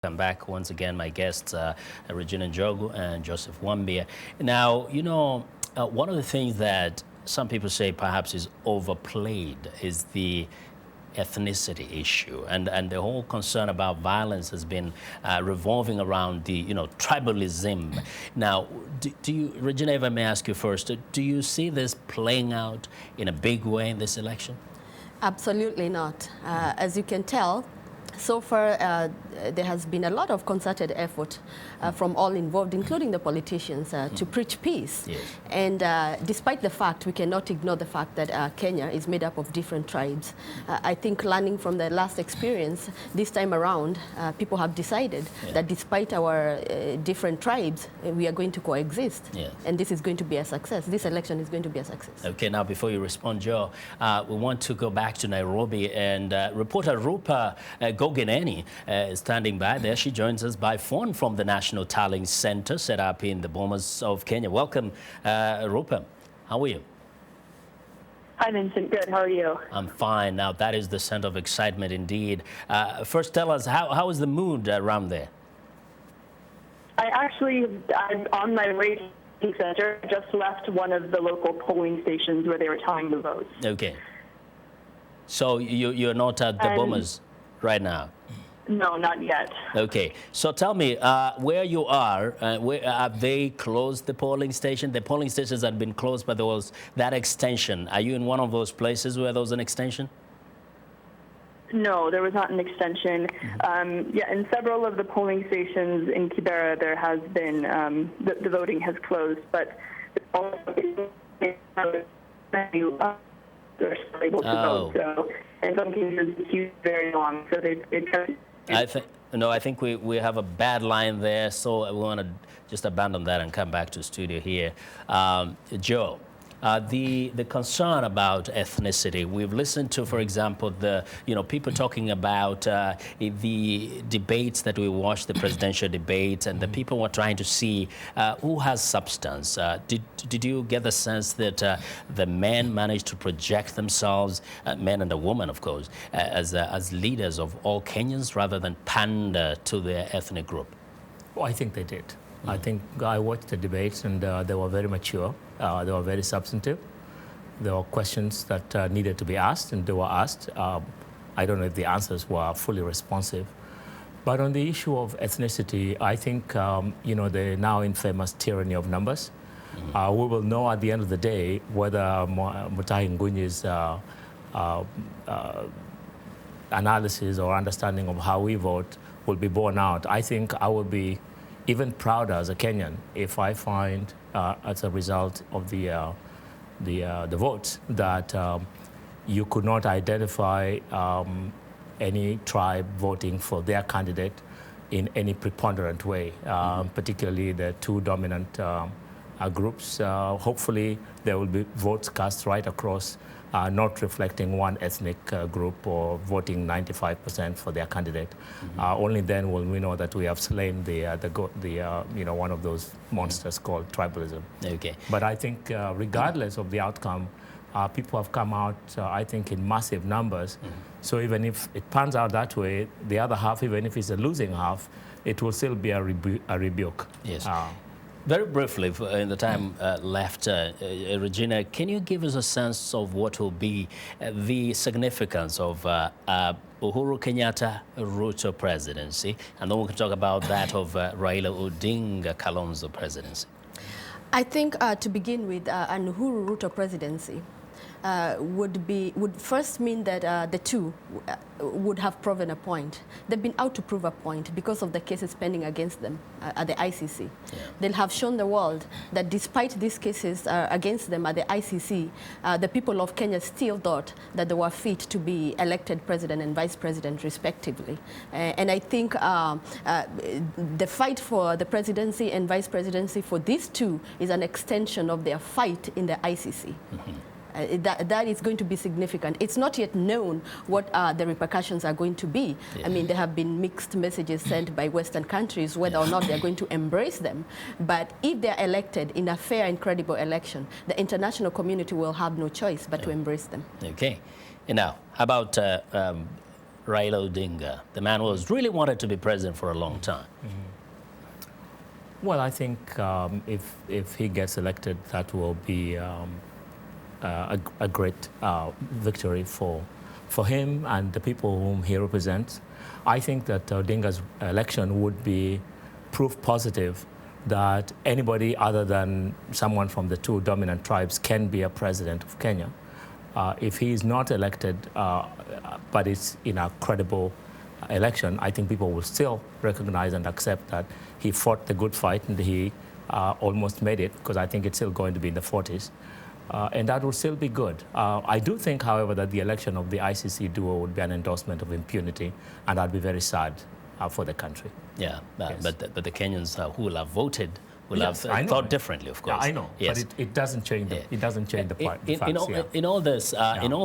I'm back once again. My guests, Regina Njogu and Joseph Wambia. Now, one of the things that some people say perhaps is overplayed is the ethnicity issue, and the whole concern about violence has been revolving around the tribalism. Now, do you, Regina, if I may ask you first, do you see this playing out in a big way in this election? Absolutely not. As you can tell, so far, there has been a lot of concerted effort from all involved, including the politicians, to preach peace. Yes. And despite the fact, we cannot ignore the fact that Kenya is made up of different tribes. I think learning from the last experience, this time around, people have decided that despite our different tribes, we are going to coexist. Yes. And this is going to be a success. This election is going to be a success. Okay, now before you respond, Joe, we want to go back to Nairobi, and reporter Rupa Gogeneni is standing by there. She joins us by phone from the National Tallying Center set up in the Bomas of Kenya. Welcome, Rupa. How are you? Hi, Vincent. Good. How are you? I'm fine. Now, that is the scent of excitement indeed. First, tell us, how is the mood around there? I'm on my way to the center. I just left one of the local polling stations where they were tallying the votes. Okay. So you're not at the Bomas right now? No, not yet. Okay. So tell me, where you are, where have they closed the polling station? The polling stations had been closed, but there was that extension. Are you in one of those places where there was an extension? No, there was not an extension. In several of the polling stations in Kibera, there has been, the voting has closed, but they're still able to vote. So in some cases, the queue is very long. So I think we have a bad line there, so we want to just abandon that and come back to the studio here. Joe, the concern about ethnicity, we've listened to, for example, the people talking about the debates that we watched, the presidential debates, and the people were trying to see who has substance. Did you get the sense that the men managed to project themselves, men and the women, of course, as leaders of all Kenyans rather than pander to their ethnic group? Well, I think they did. I think I watched the debates, and they were very mature. They were very substantive. There were questions that needed to be asked, and they were asked. I don't know if the answers were fully responsive. But on the issue of ethnicity, I think, the now infamous tyranny of numbers. We will know at the end of the day whether Mutahi Ngunyi's analysis or understanding of how we vote will be borne out. I think I will be even prouder as a Kenyan if I find, as a result of the votes, that you could not identify any tribe voting for their candidate in any preponderant way, particularly the two dominant groups. Hopefully, there will be votes cast right across, not reflecting one ethnic group or voting 95% for their candidate. Only then will we know that we have slain one of those monsters called tribalism. Okay. But I think regardless of the outcome, people have come out, I think, in massive numbers. So even if it pans out that way, the other half, even if it's a losing half, it will still be a rebuke. Yes. Very briefly, in the time left, Regina, can you give us a sense of what will be the significance of Uhuru Kenyatta Ruto presidency? And then we can talk about that of Raila Odinga Kalonzo presidency. I think to begin with, an Uhuru Ruto presidency would first mean that the two would have proven a point. They've been out to prove a point because of the cases pending against them at the ICC. Yeah. They'll have shown the world that despite these cases against them at the ICC, the people of Kenya still thought that they were fit to be elected president and vice president respectively. And I think the fight for the presidency and vice presidency for these two is an extension of their fight in the ICC. That is going to be significant. It's not yet known what the repercussions are going to be. Yeah. I mean, there have been mixed messages sent by Western countries whether or not they're going to embrace them. But if they're elected in a fair and credible election, the international community will have no choice but to embrace them. Okay. And now, how about Raila Odinga, the man who has really wanted to be president for a long time? Well, I think if he gets elected, that will be a great victory for him and the people whom he represents. I think that Odinga's election would be proof positive that anybody other than someone from the two dominant tribes can be a president of Kenya. If he is not elected, but it's in a credible election, I think people will still recognize and accept that he fought the good fight and he almost made it, because I think it's still going to be in the 40s. And that will still be good. I do think, however, that the election of the ICC duo would be an endorsement of impunity, and I'd be very sad for the country. Yeah, Yes. but the Kenyans who will have voted will Yes, have I know. thought differently, of course. Yeah, I know, Yes. but it doesn't change the, it doesn't change the, part, the facts. In all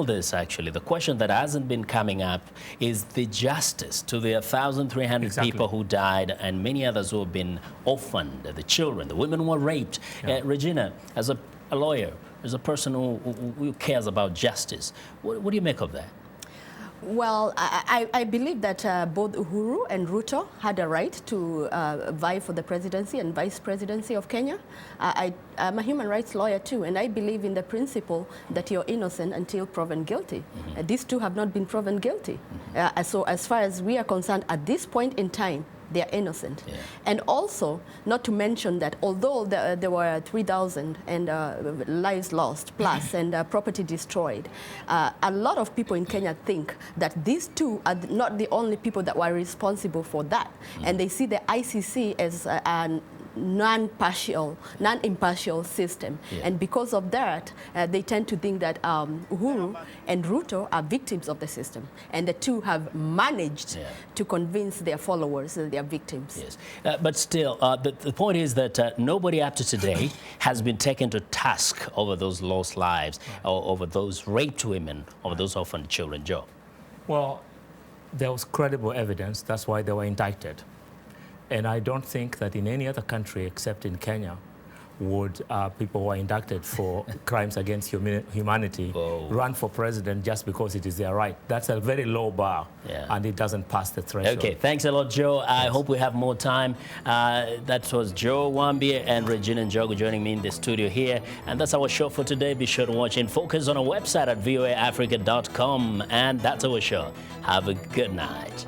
this, actually, the question that hasn't been coming up is the justice to the 1,300 Exactly. people who died and many others who have been orphaned, the children, the women who were raped. Yeah. Regina, as a lawyer, as a person who cares about justice, what do you make of that? Well, I believe that both Uhuru and Ruto had a right to vie for the presidency and vice presidency of Kenya. I'm a human rights lawyer too, and I believe in the principle that you're innocent until proven guilty. These two have not been proven guilty. So as far as we are concerned, at this point in time, they are innocent. Yeah. And also, not to mention that although there were 3,000 and lives lost plus and property destroyed, a lot of people in Kenya think that these two are not the only people that were responsible for that. And they see the ICC as an non-impartial system. Yeah. And because of that, they tend to think that Uhuru and Ruto are victims of the system. And the two have managed to convince their followers that they are victims. Yes, but still, the point is that nobody up to today has been taken to task over those lost lives, or over those raped women, over those orphaned children. Joe? Well, there was credible evidence. That's why they were indicted. And I don't think that in any other country except in Kenya would people who are indicted for crimes against humanity run for president just because it is their right. That's a very low bar, and it doesn't pass the threshold. Okay, thanks a lot, Joe. I hope we have more time. That was Joe Wambia and Regina Njogu joining me in the studio here. And that's our show for today. Be sure to watch In Focus on our website at voaafrica.com. And that's our show. Have a good night.